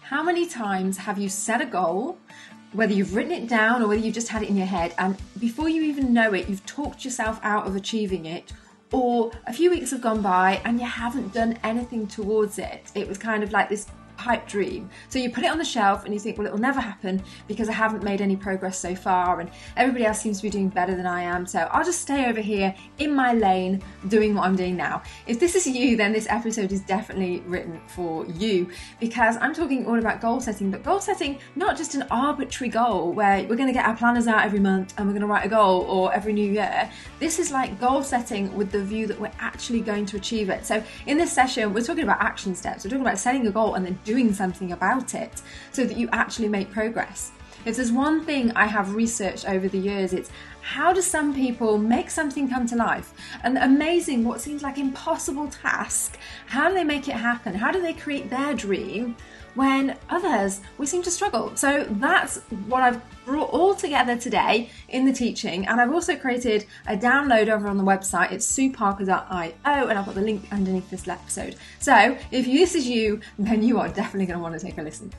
How many times have you set a goal, whether you've written it down or whether you've just had it in your head, and before you even know it, you've talked yourself out of achieving it, or a few weeks have gone by and you haven't done anything towards it? It was kind of like this pipe dream. So you put it on the shelf and you think, well, it'll never happen because I haven't made any progress so far and everybody else seems to be doing better than I am. So I'll just stay over here in my lane doing what I'm doing now. If this is you, then this episode is definitely written for you, because I'm talking all about goal setting, but goal setting, not just an arbitrary goal where we're going to get our planners out every month and we're going to write a goal or every new year. This is like goal setting with the view that we're actually going to achieve it. So in this session, we're talking about action steps. We're talking about setting a goal and then doing something about it so that you actually make progress. If there's one thing I have researched over the years, it's how do some people make something come to life? An amazing, what seems like impossible task, how do they make it happen? How do they create their dream when others, we seem to struggle? So that's what I've brought all together today in the teaching, and I've also created a download over on the website. It's sueparker.io, and I've got the link underneath this episode. So if this is you, then you are definitely going to want to take a listen.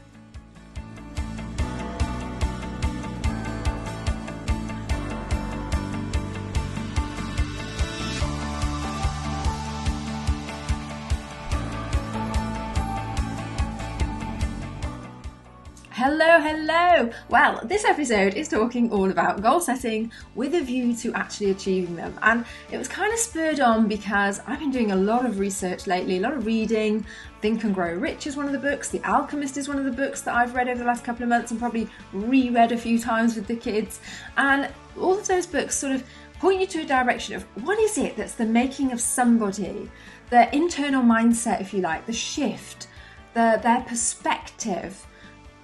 Hello. Well, this episode is talking all about goal setting with a view to actually achieving them. And it was kind of spurred on because I've been doing a lot of research lately, a lot of reading. Think and Grow Rich is one of the books. The Alchemist is one of the books that I've read over the last couple of months and probably reread a few times with the kids. And all of those books sort of point you to a direction of what is it that's the making of somebody, their internal mindset, if you like, the shift, their perspective,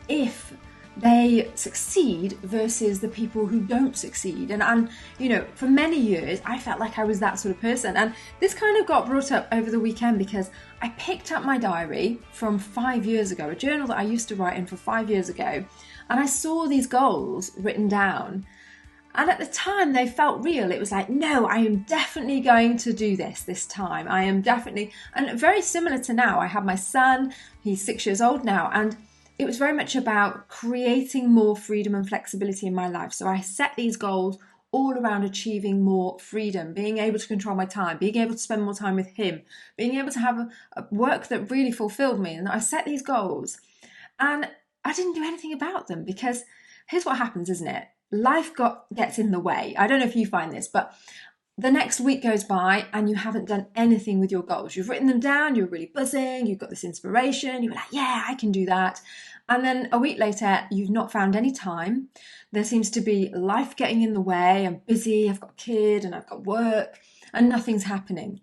if they succeed versus the people who don't succeed. And you know, for many years I felt like I was that sort of person, and this kind of got brought up over the weekend because I picked up my diary from 5 years ago, a journal that I used to write in for 5 years ago, and I saw these goals written down. And at the time they felt real. It was like, no, I am definitely going to do this time. I am definitely, and very similar to now. I have my son, he's 6 years old now, and it was very much about creating more freedom and flexibility in my life. So I set these goals all around achieving more freedom, being able to control my time, being able to spend more time with him, being able to have a work that really fulfilled me. And I set these goals and I didn't do anything about them, because here's what happens, isn't it? Life gets in the way. I don't know if you find this, but the next week goes by and you haven't done anything with your goals. You've written them down, you're really buzzing, you've got this inspiration, you're like, yeah, I can do that. And then a week later, you've not found any time. There seems to be life getting in the way. I'm busy, I've got a kid and I've got work, and nothing's happening.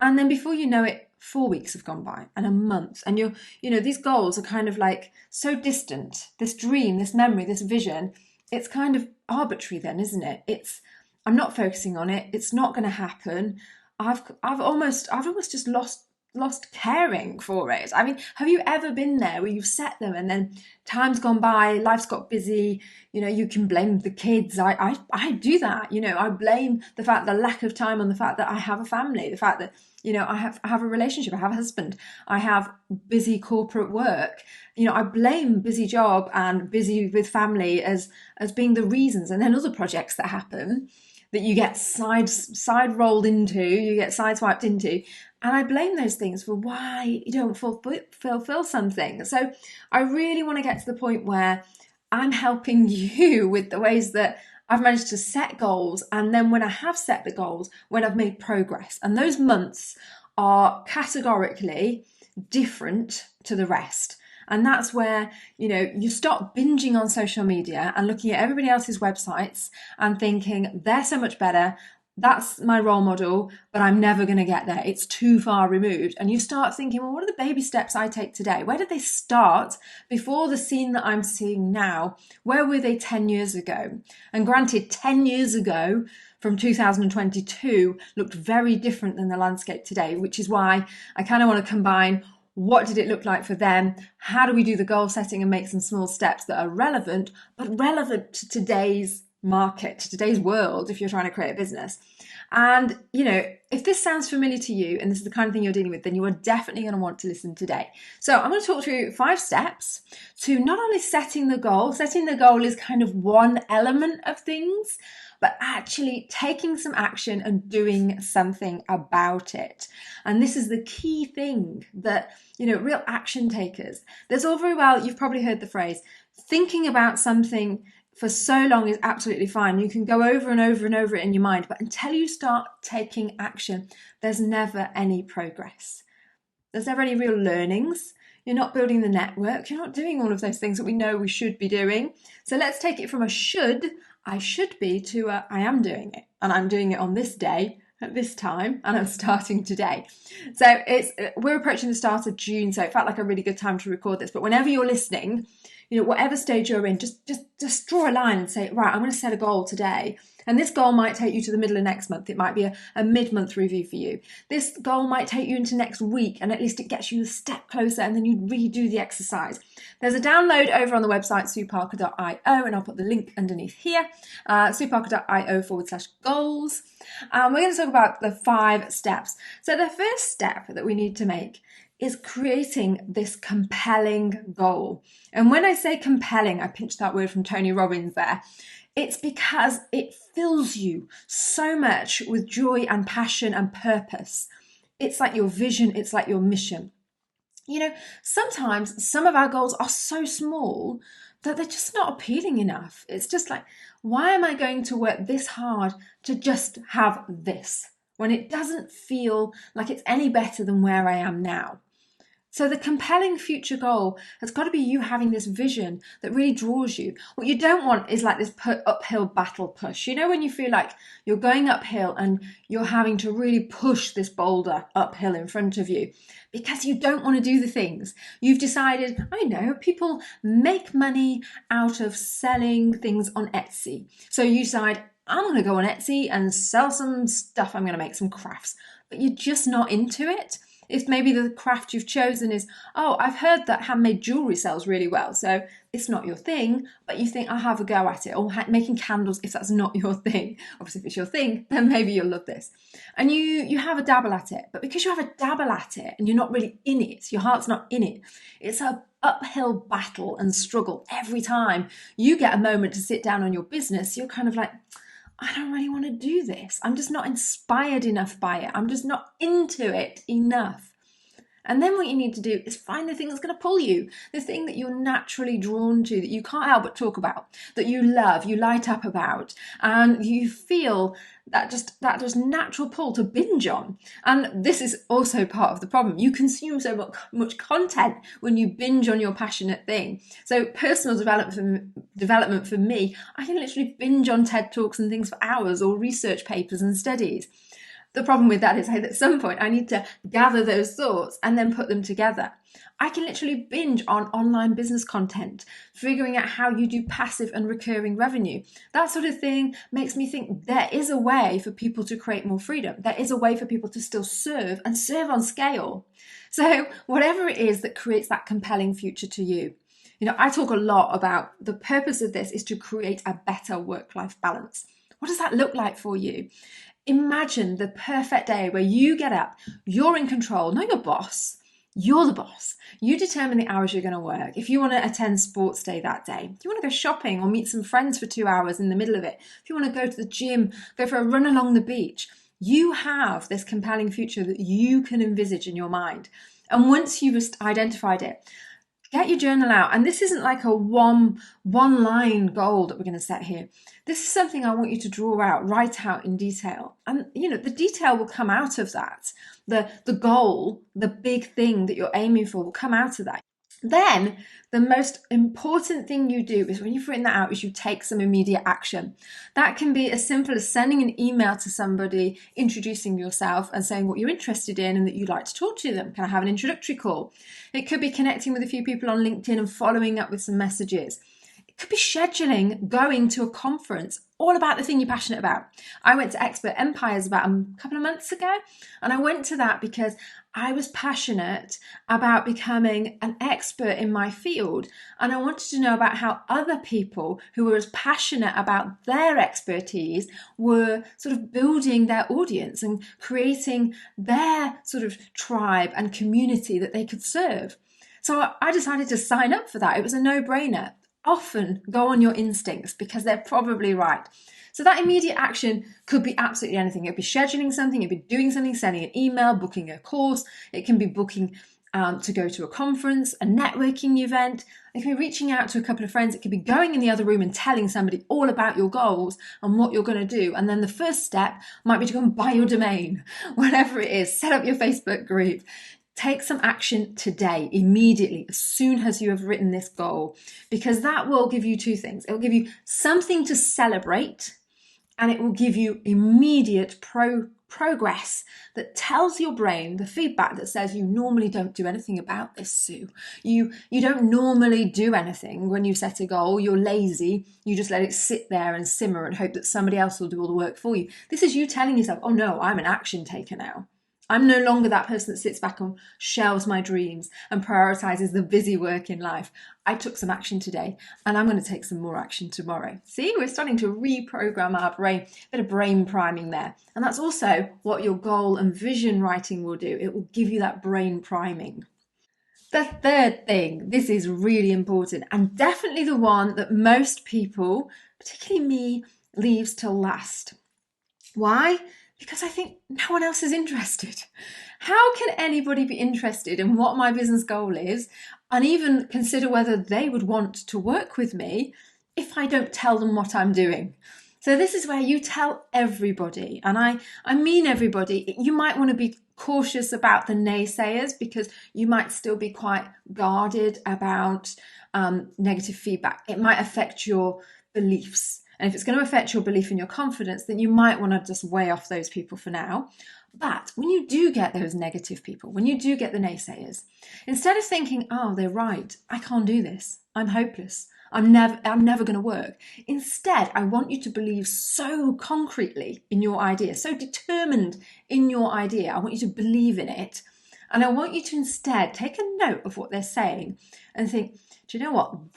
And then before you know it, 4 weeks have gone by and a month, and these goals are kind of like so distant. This dream, this memory, this vision, it's kind of arbitrary then, isn't it? I'm not focusing on it. It's not going to happen. I've almost just lost caring for it. I mean, have you ever been there where you've set them and then time's gone by, life's got busy, you can blame the kids. I do that. I blame the lack of time on the fact that I have a family, the fact that, I have a relationship, I have a husband, I have busy corporate work. I blame busy job and busy with family as being the reasons. And then other projects that happen that you get side rolled into, you get sideswiped into. And I blame those things for why you don't fulfill something. So I really want to get to the point where I'm helping you with the ways that I've managed to set goals. And then when I have set the goals, when I've made progress, and those months are categorically different to the rest. And that's where, you stop binging on social media and looking at everybody else's websites and thinking they're so much better. That's my role model, but I'm never going to get there. It's too far removed. And you start thinking, well, what are the baby steps I take today? Where did they start before the scene that I'm seeing now? Where were they 10 years ago? And granted, 10 years ago from 2022 looked very different than the landscape today, which is why I kind of want to combine what did it look like for them? How do we do the goal setting and make some small steps that are relevant, but relevant to today's market, to today's world, if you're trying to create a business. And, if this sounds familiar to you and this is the kind of thing you're dealing with, then you are definitely going to want to listen today. So I'm going to talk through 5 steps to not only setting the goal. Setting the goal is kind of one element of things, but actually taking some action and doing something about it. And this is the key thing that, real action takers, there's all very well, you've probably heard the phrase, thinking about something for so long is absolutely fine. You can go over and over and over it in your mind, but until you start taking action, there's never any progress. There's never any real learnings. You're not building the network. You're not doing all of those things that we know we should be doing. So let's take it from I should be, to I am doing it. And I'm doing it on this day, at this time, and I'm starting today. So we're approaching the start of June, so it felt like a really good time to record this. But whenever you're listening, whatever stage you're in, just draw a line and say, right, I'm going to set a goal today. And this goal might take you to the middle of next month. It might be a mid-month review for you. This goal might take you into next week, and at least it gets you a step closer, and then you redo the exercise. There's a download over on the website, sueparker.io, and I'll put the link underneath here, sueparker.io/goals. We're going to talk about the 5 steps. So the first step that we need to make is creating this compelling goal. And when I say compelling, I pinched that word from Tony Robbins there. It's because it fills you so much with joy and passion and purpose. It's like your vision, it's like your mission. Sometimes some of our goals are so small that they're just not appealing enough. It's just like, why am I going to work this hard to just have this when it doesn't feel like it's any better than where I am now? So the compelling future goal has got to be you having this vision that really draws you. What you don't want is like this uphill battle push. When you feel like you're going uphill and you're having to really push this boulder uphill in front of you because you don't want to do the things. You've decided, people make money out of selling things on Etsy. So you decide, I'm going to go on Etsy and sell some stuff. I'm going to make some crafts. But you're just not into it. If maybe the craft you've chosen is, I've heard that handmade jewellery sells really well, so it's not your thing, but you think, I'll have a go at it. Or making candles, if that's not your thing. Obviously, if it's your thing, then maybe you'll love this. And you have a dabble at it. But because you have a dabble at it and you're not really in it, your heart's not in it, it's a uphill battle and struggle every time you get a moment to sit down on your business. You're kind of like, I don't really want to do this. I'm just not inspired enough by it. I'm just not into it enough. And then what you need to do is find the thing that's going to pull you, the thing that you're naturally drawn to, that you can't help but talk about, that you love, you light up about, and you feel that just natural pull to binge on. And this is also part of the problem. You consume so much content when you binge on your passionate thing. So personal development for me, I can literally binge on TED Talks and things for hours, or research papers and studies. The problem with that is at some point I need to gather those thoughts and then put them together. I can literally binge on online business content, figuring out how you do passive and recurring revenue. That sort of thing makes me think there is a way for people to create more freedom. There is a way for people to still serve and serve on scale. So whatever it is that creates that compelling future to you. I talk a lot about the purpose of this is to create a better work-life balance. What does that look like for you? Imagine the perfect day where you get up, you're in control, not your boss. You're the boss. You determine the hours you're going to work. If you want to attend sports day that day, if you want to go shopping or meet some friends for 2 hours in the middle of it, if you want to go to the gym, go for a run along the beach, you have this compelling future that you can envisage in your mind. And once you've identified it, get your journal out. And this isn't like a one line goal that we're going to set here. This is something I want you to draw out, write out in detail. And, the detail will come out of that. The goal, the big thing that you're aiming for will come out of that. Then the most important thing you do is when you've written that out is you take some immediate action. That can be as simple as sending an email to somebody, introducing yourself and saying what you're interested in and that you'd like to talk to them. Can I have an introductory call? It could be connecting with a few people on LinkedIn and following up with some messages. It could be scheduling, going to a conference, all about the thing you're passionate about. I went to Expert Empires about a couple of months ago, and I went to that because I was passionate about becoming an expert in my field, and I wanted to know about how other people who were as passionate about their expertise were sort of building their audience and creating their sort of tribe and community that they could serve. So I decided to sign up for that. It was a no-brainer. Often go on your instincts because they're probably right. So that immediate action could be absolutely anything. It could be scheduling something, it could be doing something, sending an email, booking a course. It can be booking to go to a conference, a networking event. It can be reaching out to a couple of friends. It could be going in the other room and telling somebody all about your goals and what you're going to do. And then the first step might be to go and buy your domain, whatever it is. Set up your Facebook group. Take some action today, immediately, as soon as you have written this goal, because that will give you two things. It will give you something to celebrate, and it will give you immediate progress that tells your brain the feedback that says you normally don't do anything about this, Sue. You don't normally do anything when you set a goal. You're lazy. You just let it sit there and simmer and hope that somebody else will do all the work for you. This is you telling yourself, oh no, I'm an action taker now. I'm no longer that person that sits back and shelves my dreams and prioritizes the busy work in life. I took some action today and I'm going to take some more action tomorrow. See, we're starting to reprogram our brain, a bit of brain priming there. And that's also what your goal and vision writing will do. It will give you that brain priming. The third thing, this is really important and definitely the one that most people, particularly me, leaves till last. Why? Because I think no one else is interested. How can anybody be interested in what my business goal is and even consider whether they would want to work with me if I don't tell them what I'm doing? So this is where you tell everybody, and I mean everybody. You might want to be cautious about the naysayers because you might still be quite guarded about negative feedback. It might affect your beliefs. And if it's going to affect your belief in your confidence, then you might want to just weigh off those people for now. But when you do get those negative people, when you do get the naysayers, instead of thinking, oh, they're right, I can't do this, I'm hopeless, I'm never going to work. Instead, I want you to believe so concretely in your idea, so determined in your idea. I want you to believe in it. And I want you to instead take a note of what they're saying and think, do you know what?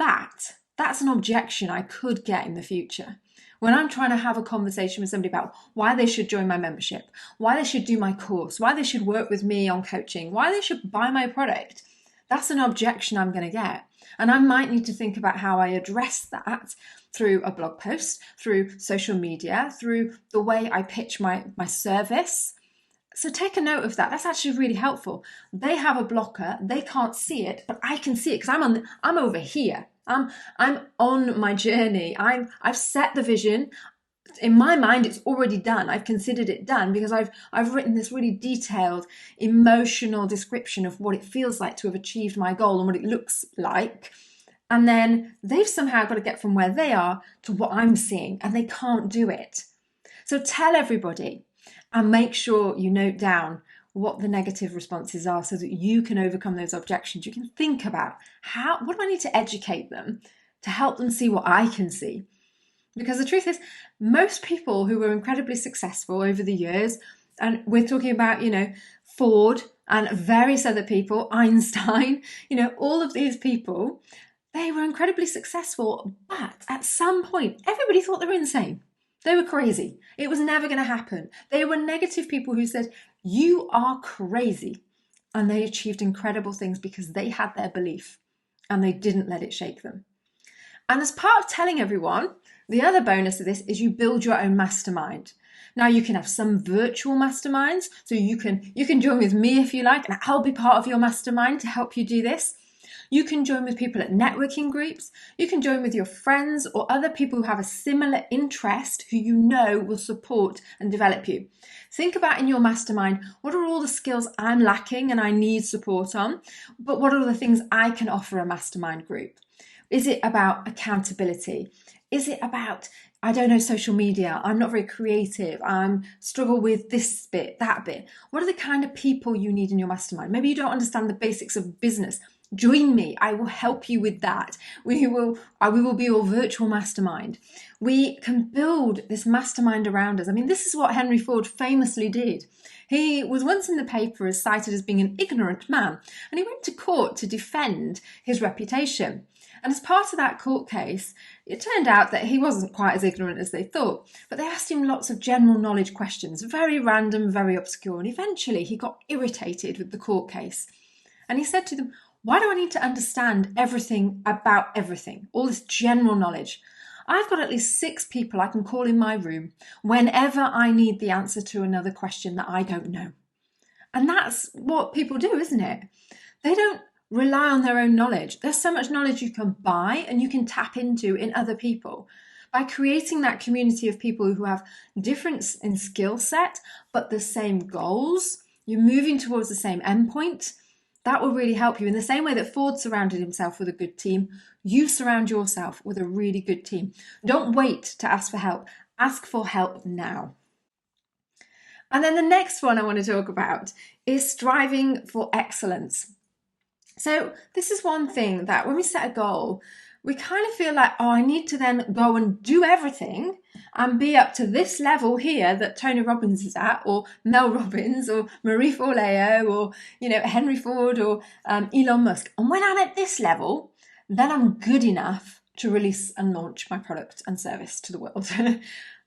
That's an objection I could get in the future. When I'm trying to have a conversation with somebody about why they should join my membership, why they should do my course, why they should work with me on coaching, why they should buy my product, that's an objection I'm going to get. And I might need to think about how I address that through a blog post, through social media, through the way I pitch my service. So take a note of that. That's actually really helpful. They have a blocker. They can't see it, but I can see it because I'm over here. I'm on my journey. I've set the vision. In my mind, it's already done. I've considered it done because I've written this really detailed emotional description of what it feels like to have achieved my goal and what it looks like. And then they've somehow got to get from where they are to what I'm seeing, and they can't do it. So tell everybody and make sure you note down what the negative responses are so that you can overcome those objections. You can think about what do I need to educate them to help them see what I can see? Because the truth is, most people who were incredibly successful over the years, and we're talking about, Ford and various other people, Einstein, all of these people, they were incredibly successful, but at some point, everybody thought they were insane. They were crazy. It was never going to happen. They were negative people who said, you are crazy. And they achieved incredible things because they had their belief and they didn't let it shake them. And as part of telling everyone, the other bonus of this is you build your own mastermind. Now you can have some virtual masterminds. So you can join with me if you like, and I'll be part of your mastermind to help you do this. You can join with people at networking groups. You can join with your friends or other people who have a similar interest who you know will support and develop you. Think about in your mastermind, what are all the skills I'm lacking and I need support on, but what are the things I can offer a mastermind group? Is it about accountability? Is it about, social media? I'm not very creative. I struggle with this bit, that bit. What are the kind of people you need in your mastermind? Maybe you don't understand the basics of business. Join me. I will help you with that. We will be your virtual mastermind. We can build this mastermind around us. I mean, this is what Henry Ford famously did. He was once in the paper as cited as being an ignorant man, and he went to court to defend his reputation. And as part of that court case, it turned out that he wasn't quite as ignorant as they thought, but they asked him lots of general knowledge questions, very random, very obscure, and eventually he got irritated with the court case. And he said to them, why do I need to understand everything about everything, all this general knowledge? I've got at least 6 people I can call in my room whenever I need the answer to another question that I don't know. And that's what people do, isn't it? They don't rely on their own knowledge. There's so much knowledge you can buy and you can tap into in other people. By creating that community of people who have difference in skill set, but the same goals, you're moving towards the same endpoint, that will really help you. In the same way that Ford surrounded himself with a good team, you surround yourself with a really good team. Don't wait to ask for help. Ask for help now. And then the next one I want to talk about is striving for excellence. So this is one thing that when we set a goal, we kind of feel like, oh, I need to then go and do everything and be up to this level here that Tony Robbins is at, or Mel Robbins, or Marie Forleo, or Henry Ford, or Elon Musk. And when I'm at this level, then I'm good enough to release and launch my product and service to the world.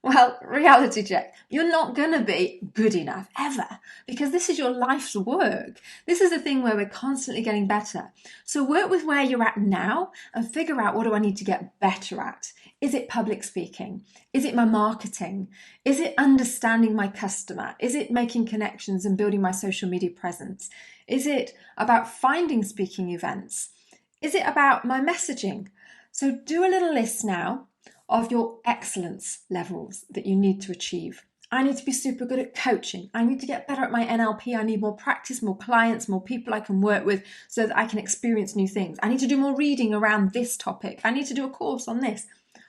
Well, reality check. You're not going to be good enough ever, because this is your life's work. This is the thing where we're constantly getting better. So work with where you're at now and figure out, what do I need to get better at? Is it public speaking? Is it my marketing? Is it understanding my customer? Is it making connections and building my social media presence? Is it about finding speaking events? Is it about my messaging? So do a little list now of your excellence levels that you need to achieve. I need to be super good at coaching. I need to get better at my NLP. I need more practice, more clients, more people I can work with so that I can experience new things. I need to do more reading around this topic. I need to do a course on this.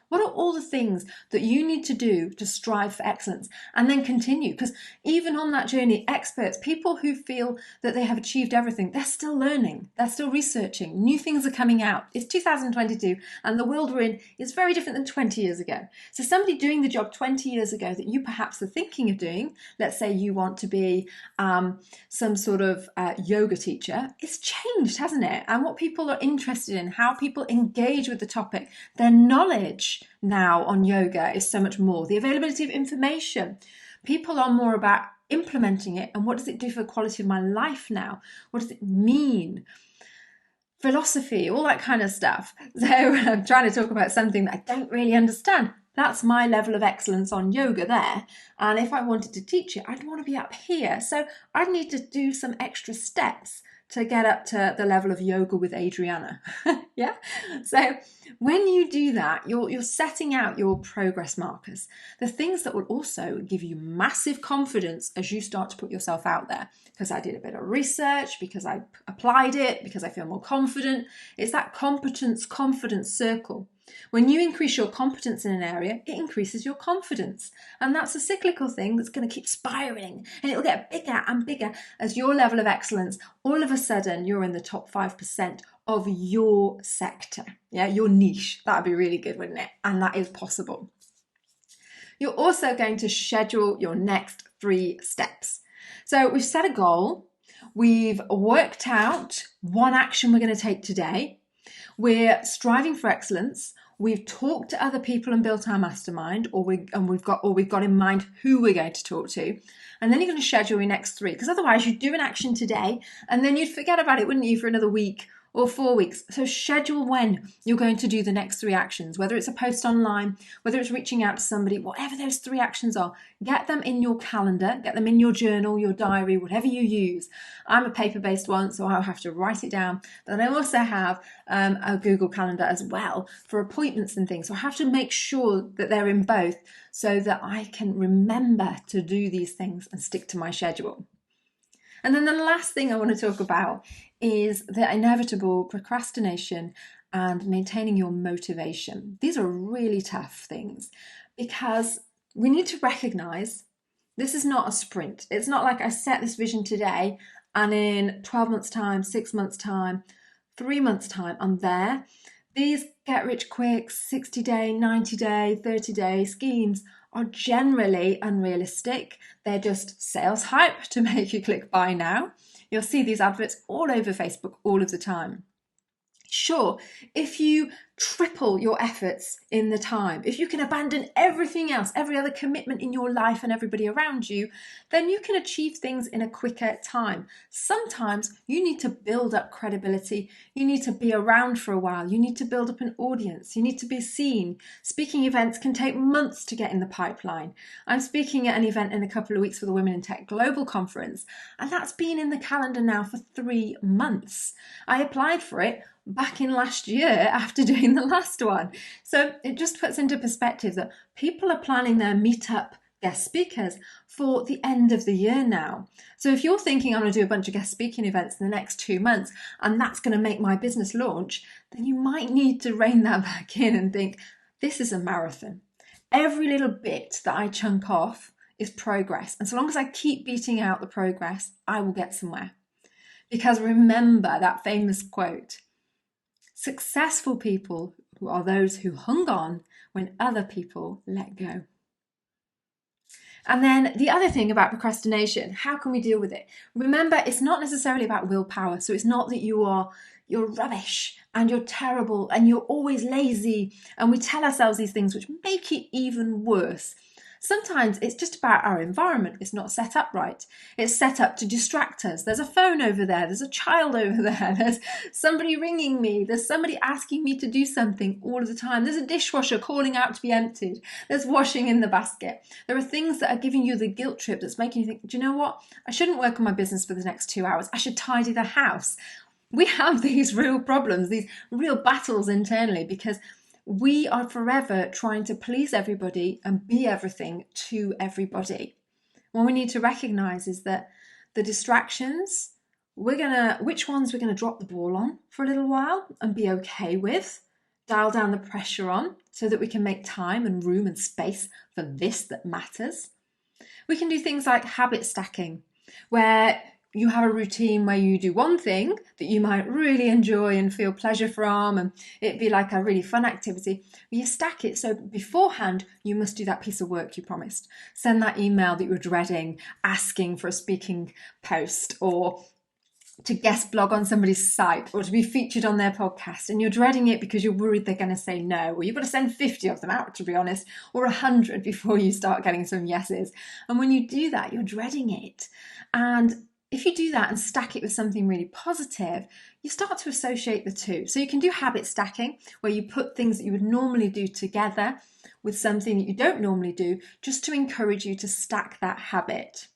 What are all the things that you need to do to strive for excellence and then continue? Because even on that journey, experts, people who feel that they have achieved everything, they're still learning, they're still researching, new things are coming out. It's 2022 and the world we're in is very different than 20 years ago. So somebody doing the job 20 years ago that you perhaps are thinking of doing, let's say you want to be some sort of yoga teacher, it's changed, hasn't it? And what people are interested in, how people engage with the topic, their knowledge now on yoga is so much more. The availability of information. People are more about implementing it and what does it do for the quality of my life now? What does it mean? Philosophy, all that kind of stuff. So I'm trying to talk about something that I don't really understand. That's my level of excellence on yoga there. And if I wanted to teach it, I'd want to be up here. So I'd need to do some extra steps to get up to the level of yoga with Adriana. Yeah. So when you do that, you're setting out your progress markers, the things that will also give you massive confidence as you start to put yourself out there. Because I did a bit of research, because I applied it, because I feel more confident. It's that competence confidence circle. When you increase your competence in an area, it increases your confidence. And that's a cyclical thing that's going to keep spiraling. And it'll get bigger and bigger as your level of excellence, all of a sudden, you're in the top 5% of your sector. Yeah, your niche. That'd be really good, wouldn't it? And that is possible. You're also going to schedule your next 3 steps. So we've set a goal. We've worked out one action we're going to take today. We're striving for excellence. We've talked to other people and built our mastermind, or we've got in mind who we're going to talk to. And then you're going to schedule your next 3, because otherwise you'd do an action today and then you'd forget about it, wouldn't you, for another week or 4 weeks. So schedule when you're going to do the next 3 actions, whether it's a post online, whether it's reaching out to somebody, whatever those 3 actions are, get them in your calendar, get them in your journal, your diary, whatever you use. I'm a paper-based one, so I'll have to write it down. But then I also have a Google Calendar as well for appointments and things. So I have to make sure that they're in both so that I can remember to do these things and stick to my schedule. And then the last thing I want to talk about is the inevitable procrastination and maintaining your motivation. These are really tough things because we need to recognize this is not a sprint. It's not like I set this vision today and in 12 months time, 6 months time, 3 months' time, I'm there. These get rich quick 60-day, 90-day, 30-day schemes are generally unrealistic. They're just sales hype to make you click buy now. You'll see these adverts all over Facebook all of the time. Sure, if you triple your efforts in the time, if you can abandon everything else, every other commitment in your life and everybody around you, then you can achieve things in a quicker time. Sometimes you need to build up credibility. You need to be around for a while. You need to build up an audience. You need to be seen. Speaking events can take months to get in the pipeline. I'm speaking at an event in a couple of weeks for the Women in Tech Global Conference, and that's been in the calendar now for 3 months. I applied for it back in last year after doing the last one. So it just puts into perspective that people are planning their meetup guest speakers for the end of the year now. So if you're thinking I'm going to do a bunch of guest speaking events in the next 2 months and that's going to make my business launch, then you might need to rein that back in and think, this is a marathon. Every little bit that I chunk off is progress. And so long as I keep beating out the progress, I will get somewhere. Because remember that famous quote, successful people are those who hung on when other people let go. And then the other thing about procrastination, how can we deal with it? Remember, it's not necessarily about willpower. So it's not that you're rubbish and you're terrible and you're always lazy. And we tell ourselves these things which make it even worse. Sometimes it's just about our environment. It's not set up right. It's set up to distract us. There's a phone over there. There's a child over there. There's somebody ringing me. There's somebody asking me to do something all of the time. There's a dishwasher calling out to be emptied. There's washing in the basket. There are things that are giving you the guilt trip that's making you think, do you know what? I shouldn't work on my business for the next 2 hours. I should tidy the house. We have these real problems, these real battles internally because we are forever trying to please everybody and be everything to everybody. What we need to recognize is that the distractions, which ones we're going to drop the ball on for a little while and be okay with, dial down the pressure on so that we can make time and room and space for this that matters. We can do things like habit stacking, where you have a routine where you do one thing that you might really enjoy and feel pleasure from, and it'd be like a really fun activity. You stack it so beforehand you must do that piece of work you promised. Send that email that you were dreading, asking for a speaking post, or to guest blog on somebody's site, or to be featured on their podcast, and you're dreading it because you're worried they're going to say no, or you've got to send 50 of them out, to be honest, or 100 before you start getting some yeses. And when you do that, you're dreading it. And if you do that and stack it with something really positive, you start to associate the two. So you can do habit stacking, where you put things that you would normally do together with something that you don't normally do, just to encourage you to stack that habit.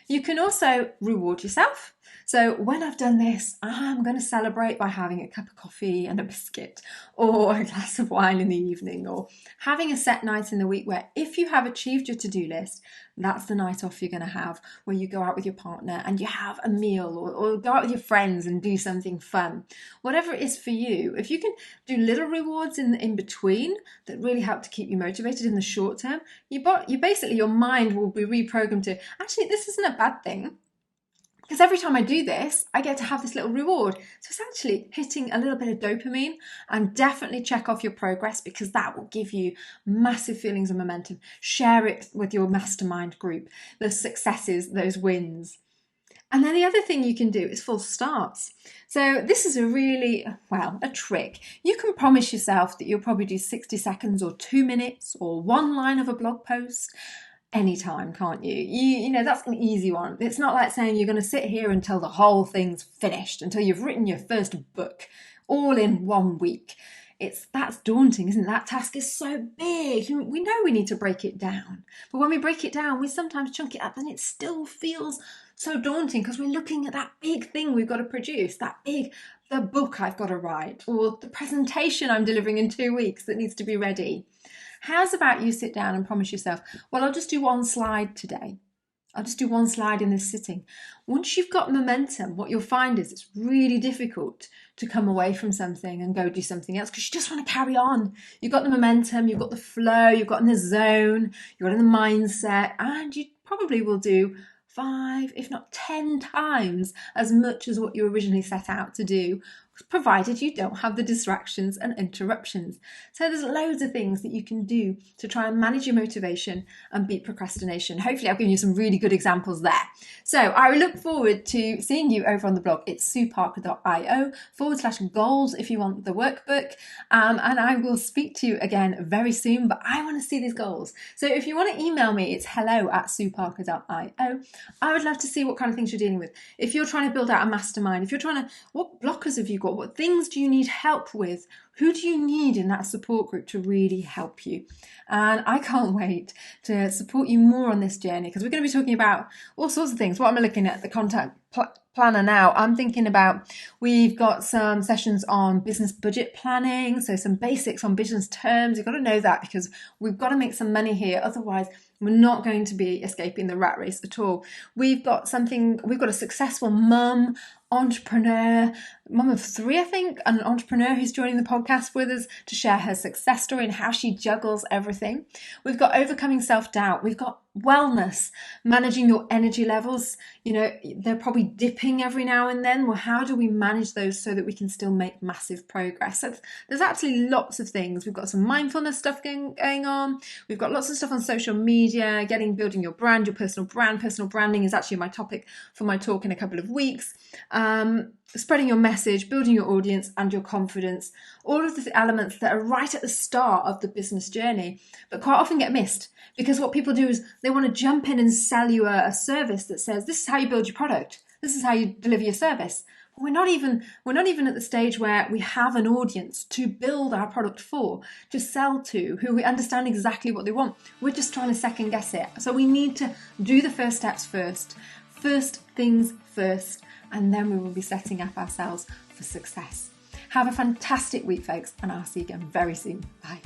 You can also reward yourself. So when I've done this, I'm going to celebrate by having a cup of coffee and a biscuit, or a glass of wine in the evening, or having a set night in the week where if you have achieved your to-do list, that's the night off you're going to have, where you go out with your partner and you have a meal, or go out with your friends and do something fun. Whatever it is for you, if you can do little rewards in between that really help to keep you motivated in the short term, you basically, your mind will be reprogrammed to, actually, this isn't a bad thing. Because every time I do this, I get to have this little reward. So it's actually hitting a little bit of dopamine, and definitely check off your progress, because that will give you massive feelings of momentum. Share it with your mastermind group, those successes, those wins. And then the other thing you can do is false starts. So this is a trick. You can promise yourself that you'll probably do 60 seconds or 2 minutes or one line of a blog post anytime, can't you? You know, that's an easy one. It's not like saying you're going to sit here until the whole thing's finished, until you've written your first book, all in 1 week. That's daunting, isn't it? That task is so big. We know we need to break it down. But when we break it down, we sometimes chunk it up and it still feels so daunting, because we're looking at that big thing we've got to produce, the book I've got to write, or the presentation I'm delivering in 2 weeks that needs to be ready. How's about you sit down and promise yourself, well, I'll just do 1 slide today. I'll just do 1 slide in this sitting. Once you've got momentum, what you'll find is it's really difficult to come away from something and go do something else, because you just want to carry on. You've got the momentum, you've got the flow, you've got in the zone, you've got in the mindset, and you probably will do 5, if not 10 times as much as what you originally set out to do provided you don't have the distractions and interruptions. So there's loads of things that you can do to try and manage your motivation and beat procrastination. Hopefully I've given you some really good examples there. So I look forward to seeing you over on the blog. It's sueparker.io/goals if you want the workbook. And I will speak to you again very soon, but I want to see these goals. So if you want to email me, it's hello@sueparker.io. I would love to see what kind of things you're dealing with. If you're trying to build out a mastermind, if you're trying to, what blockers have you got? What things do you need help with? Who do you need in that support group to really help you? And I can't wait to support you more on this journey, because we're going to be talking about all sorts of things. What am I looking at? The contact planner now. I'm thinking about, we've got some sessions on business budget planning, so some basics on business terms. You've got to know that, because we've got to make some money here. Otherwise, we're not going to be escaping the rat race at all. We've got a successful entrepreneur, mum of 3, I think, an entrepreneur who's joining the podcast with us to share her success story and how she juggles everything. We've got overcoming self-doubt. We've got wellness, managing your energy levels. You know, they're probably dipping every now and then. Well, how do we manage those so that we can still make massive progress? So there's actually lots of things. We've got some mindfulness stuff going on. We've got lots of stuff on social media, building your brand, your personal brand. Personal branding is actually my topic for my talk in a couple of weeks. Spreading your message, building your audience and your confidence, all of the elements that are right at the start of the business journey, but quite often get missed, because what people do is they want to jump in and sell you a service that says, this is how you build your product, this is how you deliver your service. But we're not even at the stage where we have an audience to build our product for, to sell to, who we understand exactly what they want. We're just trying to second guess it. So we need to do the first steps first things first, and then we will be setting up ourselves for success. Have a fantastic week, folks, and I'll see you again very soon. Bye.